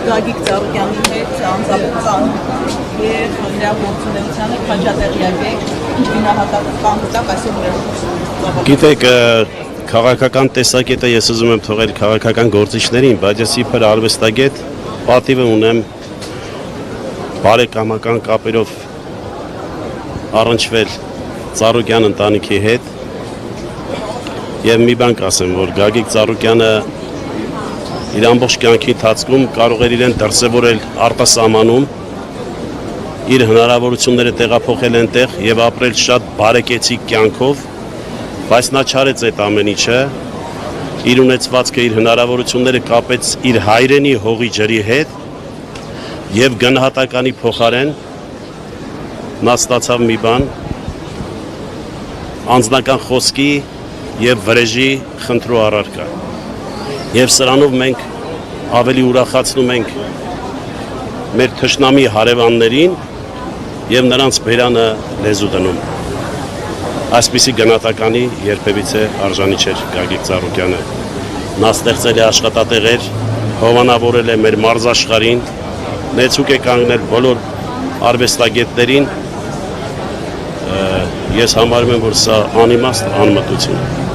Գագիկ Ծառուկյանի հետ անձամբ եւ նրա գործունեությանը քաջատեղյակ եք գինահատական այսօր Գիտեք, քաղաքական տեսակետը ես ուզում եմ թողել քաղաքական գործիչներին, բայց ես իբր արվեստագետ պատիվը ունեմ բարեկամական կապերով առնչվել Ծառուկյան ընտանիքի հետ եւ մի բան կասեմ, որ Գագիկ Ծառուկյանը իր ամբողջ կյանքի ընթացքում կարող էր իրեն դրսևորել արտասահմանում, իր հնարավորությունները տեղափոխել այնտեղ եւ ապրել շատ բարեկեցիկ կյանքով, բայց նա չարեց այդ ամեն ինչը, իր ունեցվածքը, իր հնարավորությունները կապեց իր հայրենի հողի ջրի հետ եւ գնահատականի փոխարեն նա ստացավ մի բան անձնական խոսքի եւ վրեժի խնդրու առարկա եւ սրանով մենք ավելի ուրախացնում ենք մեր թշնամի հարևաններին եւ նրանց բերանը լեզու դնում այսպիսի գնահատականի երբևիցե արժանի չէր Գագիկ Ծառուկյանը նա ստեղծել է աշխատատեղեր հովանավորել է մեր մարզաշխարհին նեցուկ է կանգնել բոլոր արվեստագետներին ես համարում եմ, որ սա անիմաստ անմտություն է։